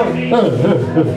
Blah.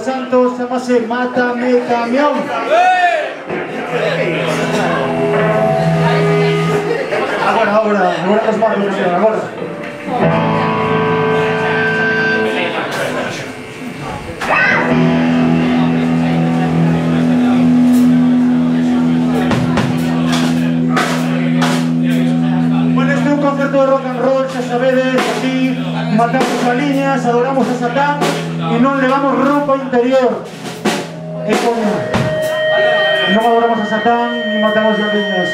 Santos, chamase Mátame Camión. Agora as manos, agora. Bueno, este é un concerto de rock and roll, xa sabedes, aquí matamos a liñas, adoramos a Satán e non levamos roupa interior. E coña, non adoramos a Satán ni matamos a liñas.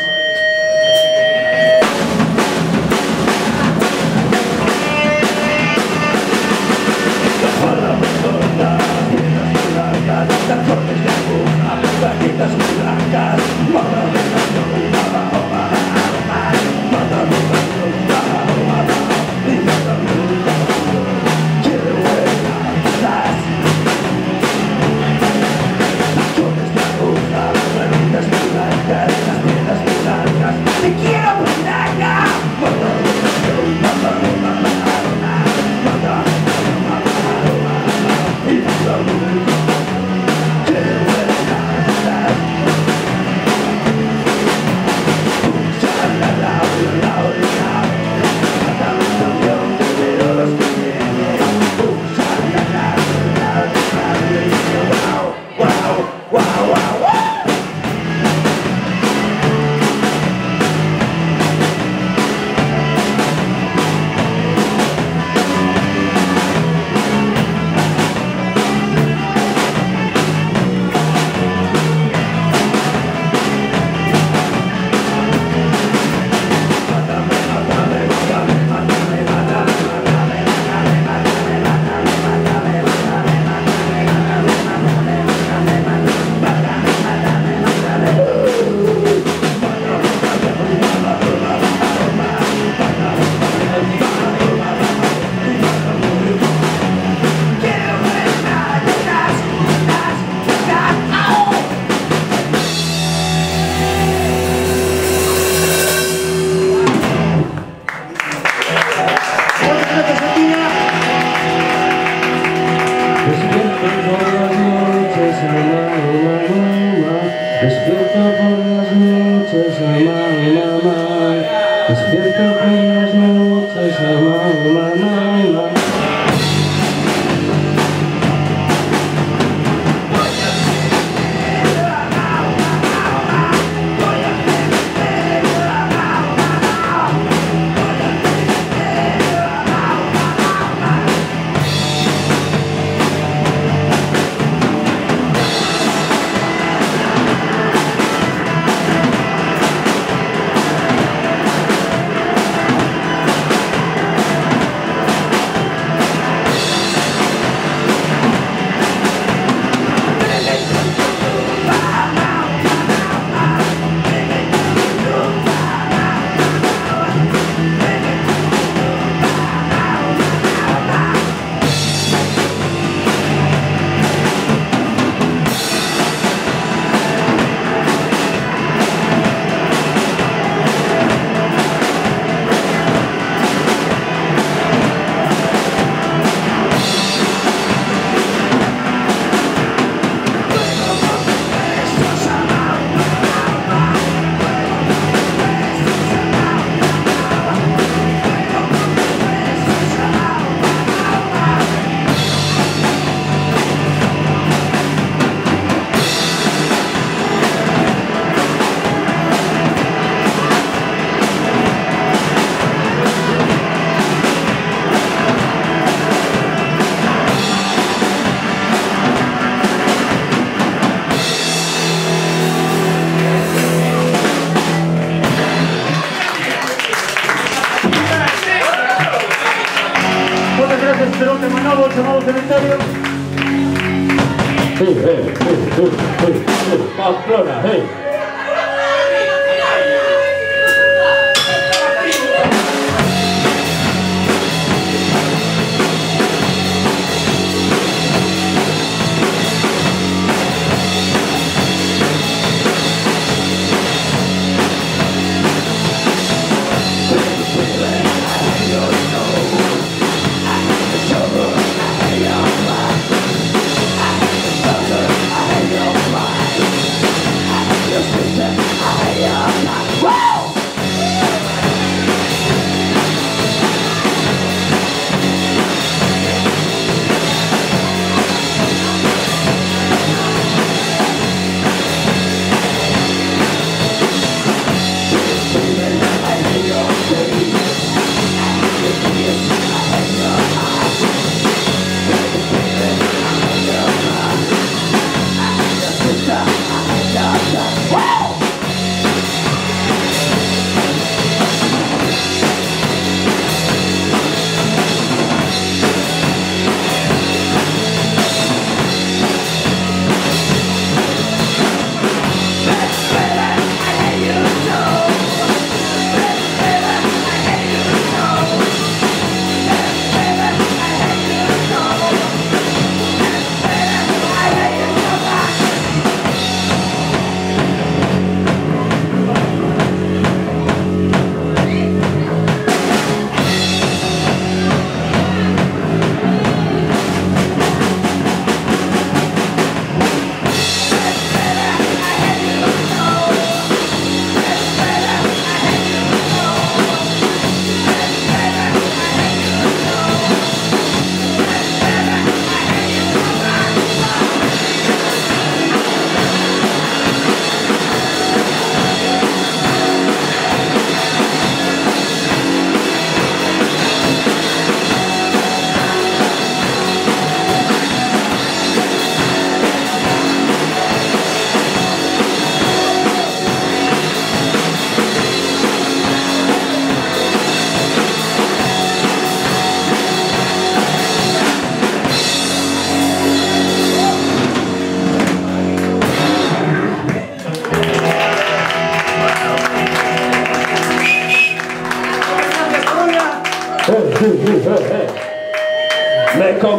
Chamado Cementerio. Pamplona,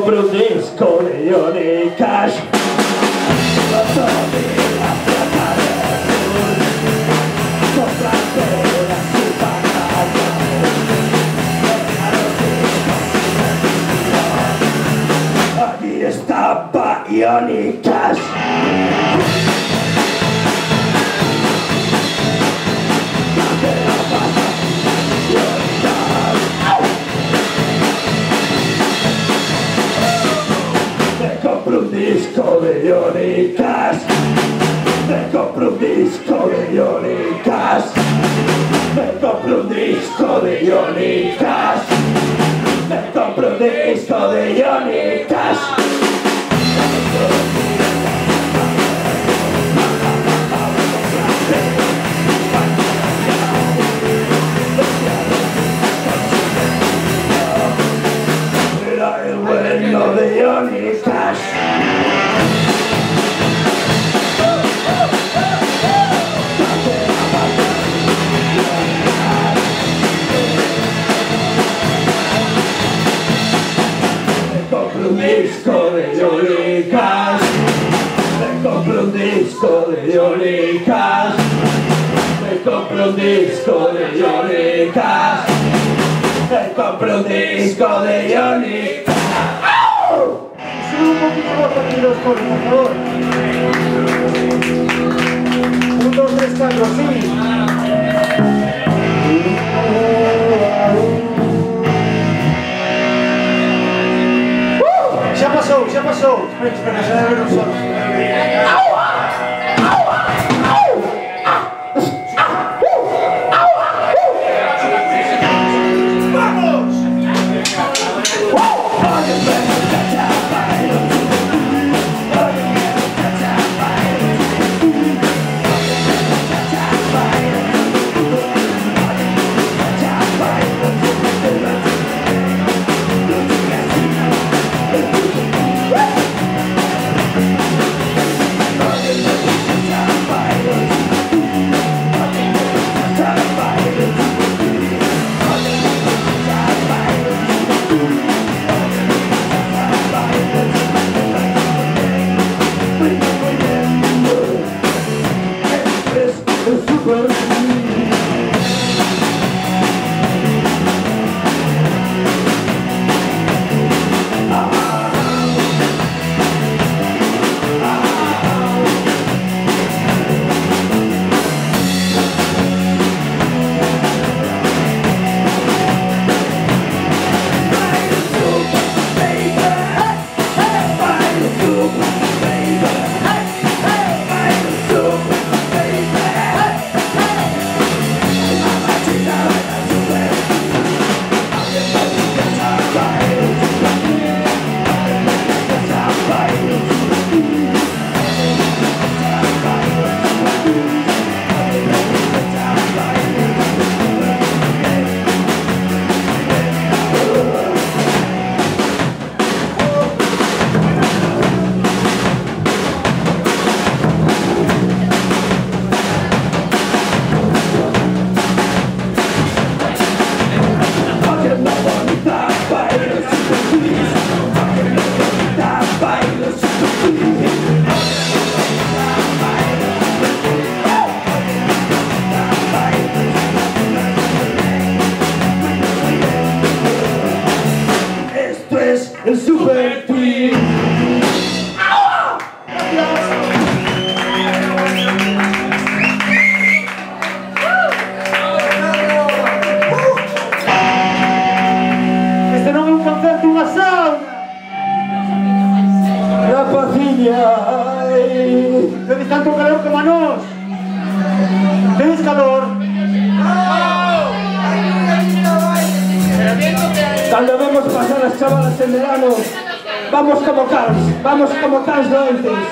compro un disco de Johnny Cash. Aquí está Johnny Cash. Me compro un disco de Johnny Cash. Me compro un disco de Johnny Cash. Me compro un disco de Johnny Cash. Me compro un disco de Johnny Cash. Era el bueno de Johnny Cash. Un disco de Johnny Cash. Me compro un disco de Johnny Cash. Me compro un disco de Johnny Cash. Me compro un disco de Johnny Cash. Sube un poquito más aquí los coros, por favor. 1, 2, 3, 4, sí. Ya pasó, ya pasó. Espera, ya debe haber un solo. ¡Vamos! El Super Twin. Este non é un concerto, unha sauna. Rapaciña. Tedes tanto calor como a nós. Tedes calor. Cuando vemos pasar las chavalas en verano, vamos como cans doentes.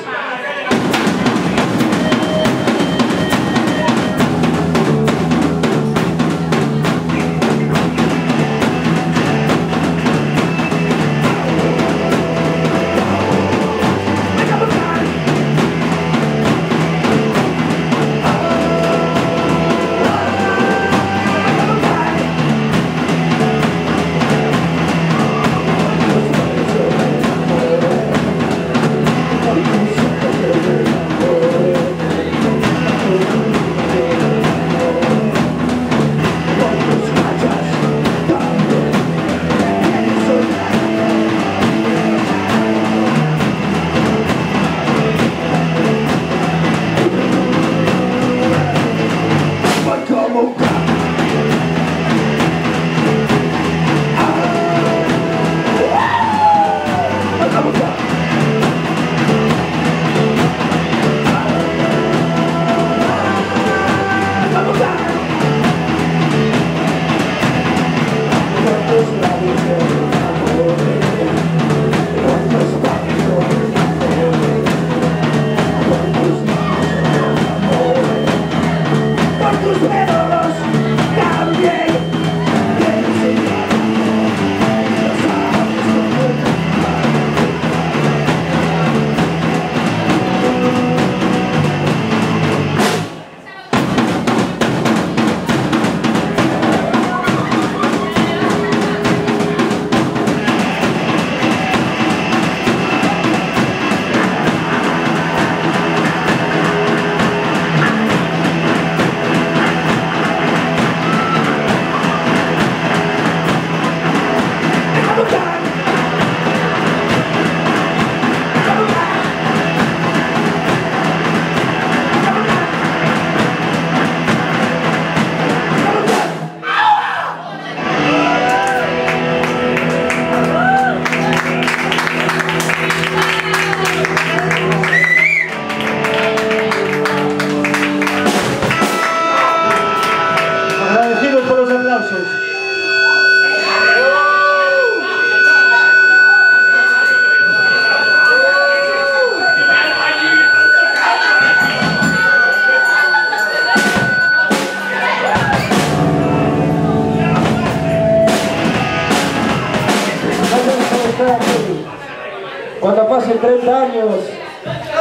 30 años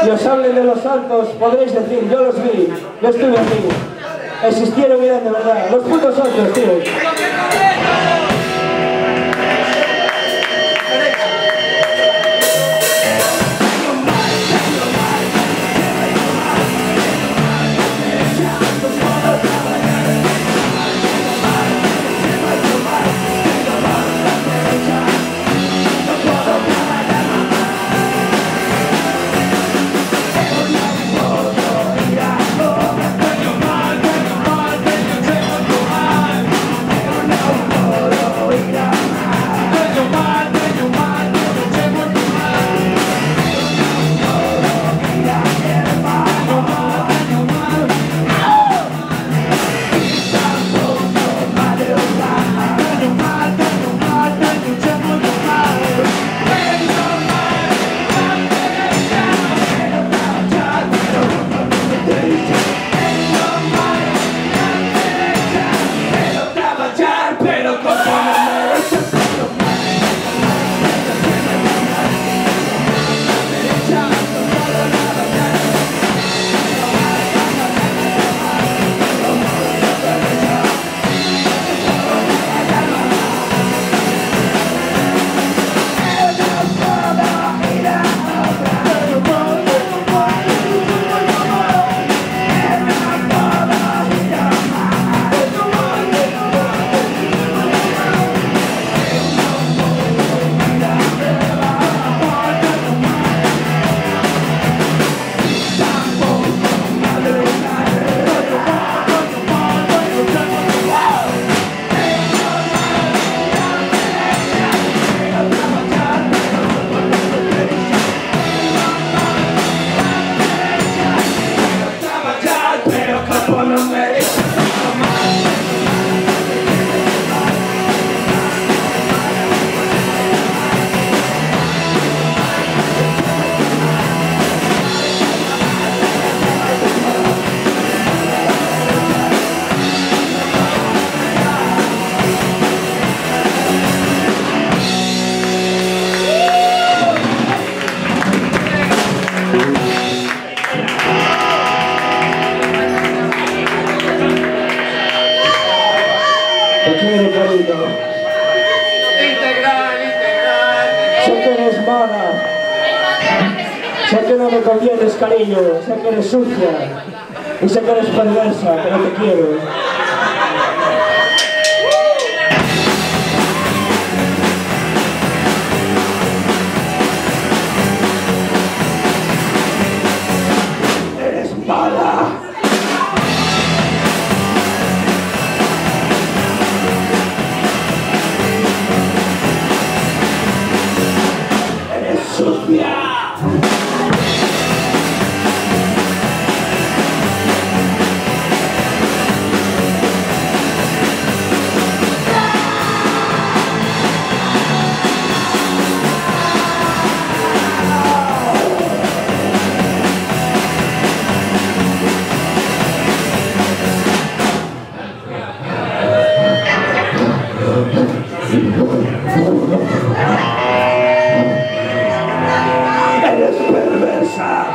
y os hablen de los santos, podréis decir, yo los vi, yo estuve aquí. Existieron y eran de verdad. Los putos santos, tío. Sé que no me convienes, cariño, sé que eres sucia y sé que eres perversa, pero te quiero. Eres mala. Eres sucia. Eres perversa.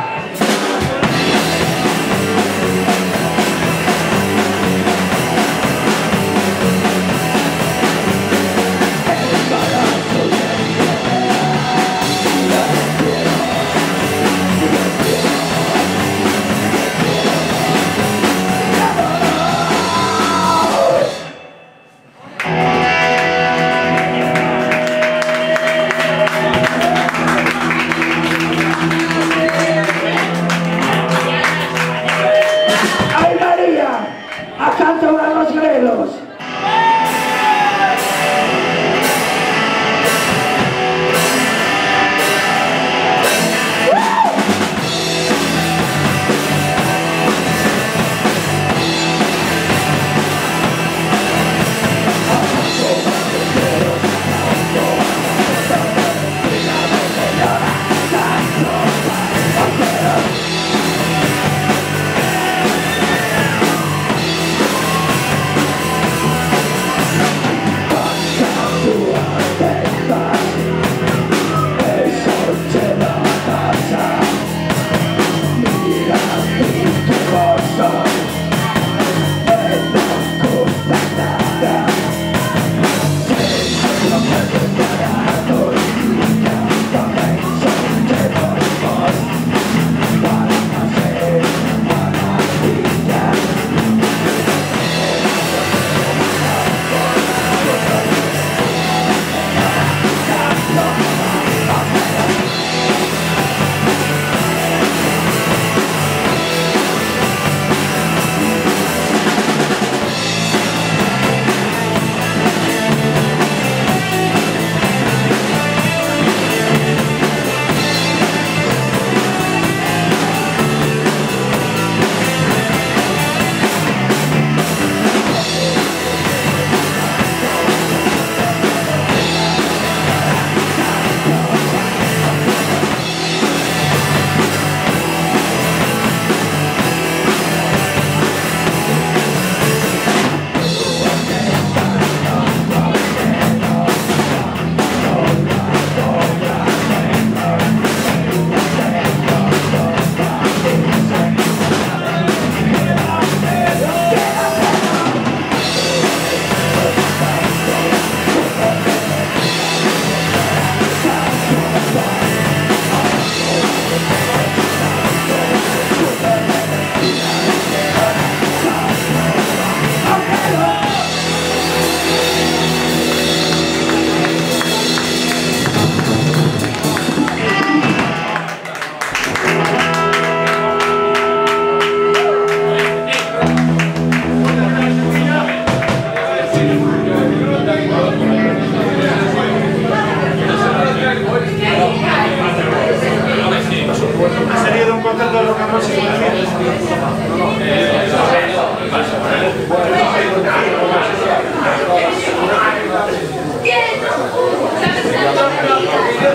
miedo a un concierto de rock and roll si tiene miedo?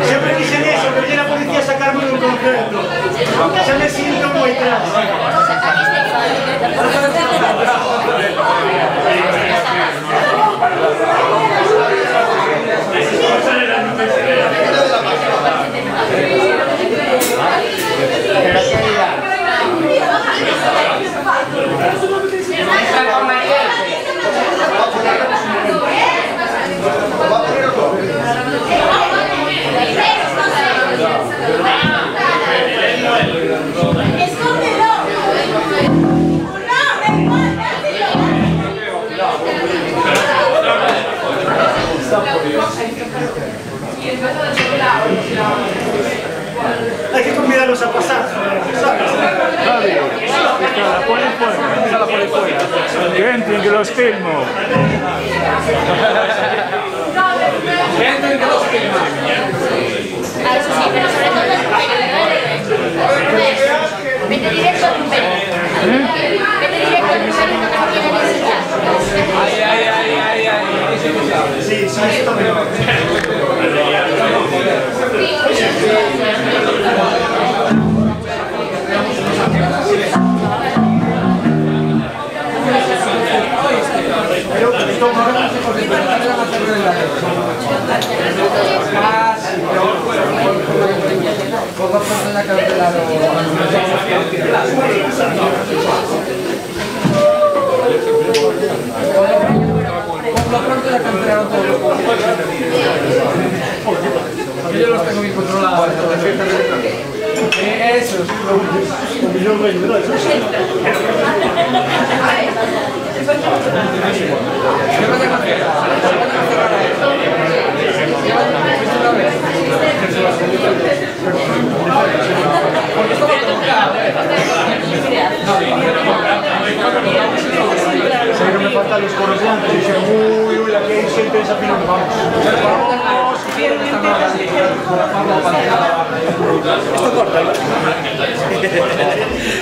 Siempre dicen eso, que viene la policía a sacarme de un concierto. Ya me siento muy atrás. Hay que convidarlos a pasar, ¿sabes? La ponen fuera. Que entren, que los filmo. Que entren, que los filmo. Eso sí, pero sobre todo el vete directo al número. Vete directo al numerito que no quieren enseñar. Ay. Sí, esto pronto ya cancelaron todos los juegos. Yo los tengo bien controlados. Eso, sí, no me faltan los coros de antes. Dicen, uy, aquí hay gente desafinando. Vamos. Esto corta, ¿no?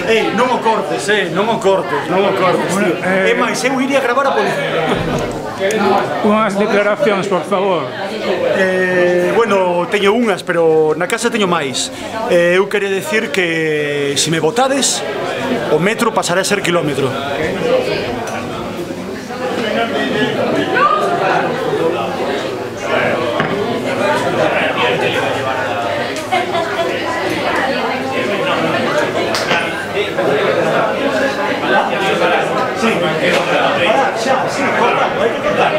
Ei, non o cortes, non o cortes, tío. É máis, eu iría gravar a policía. Unhas declaracións, por favor. Bueno, teño unhas, pero na casa teño máis. Eu quería decir que se me botades, o metro pasará a ser kilómetro. Sí, para, xa, sí, corta, hai que cortar.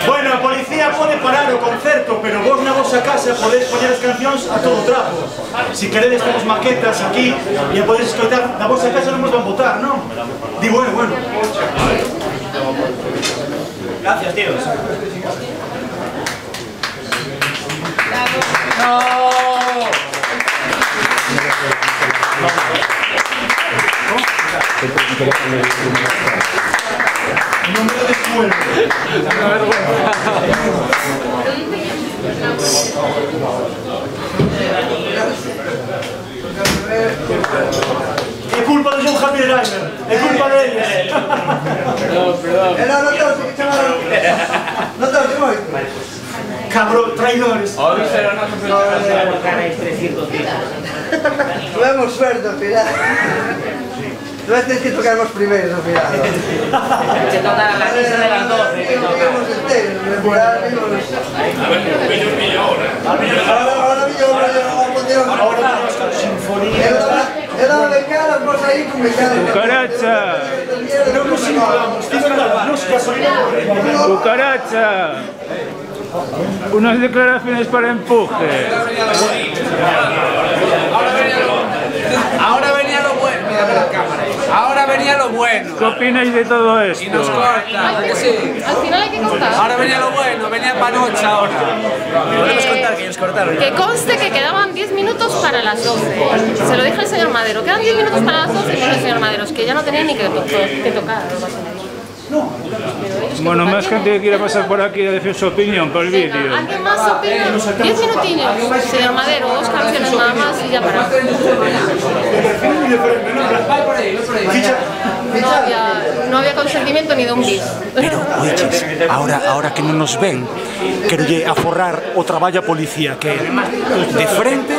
Bueno, a policía pode parar o concerto, pero vos na vosa casa podedes poñer as cancións a todo trapo. Si queredes temos maquetas aquí e a podedes escoitar na vosa casa non vos van votar, non? Di, bueno. Gracias, tíos. No me lo descuelgo. Una vergüenza. Es culpa de John Javier Reimer. Es culpa de ellos. No te lo Cabrón, traidores. Tuvimos suerte al final. Tú tienes que tocarnos primero al final. Se toca a las 6 de las 12. Ahora sinfonía. Era de caras, vos ahí con mi cara. Cucaracha. No nos simulamos. Nos gasolina. Cucaracha. Unas declaraciones para empuje. Ahora venía lo bueno. Mira la cámara. Ahora venía lo bueno. ¿Qué opináis de todo esto? Y nos corta, ¿a que sí? Al final hay que contar. Ahora venía lo bueno, venía panocha ahora. Podemos contar que ellos cortaron. Que conste que quedaban 10 minutos para las 12. Se lo dije al señor Madero. Quedan 10 minutos para las 12 y dijo el señor Madero que ya no tenía ni que tocar. Algo así. Bueno, más gente que quiera pasar por aquí a decir su opinión por el vídeo. ¿Alguien más opina? 10 minutillos, señor Madero, 2 canciones nada más y ya para. No había consentimiento ni de un bis. Pero, oiches, ahora que non nos ven, quero lle aforrar o traballo a policía, que de frente...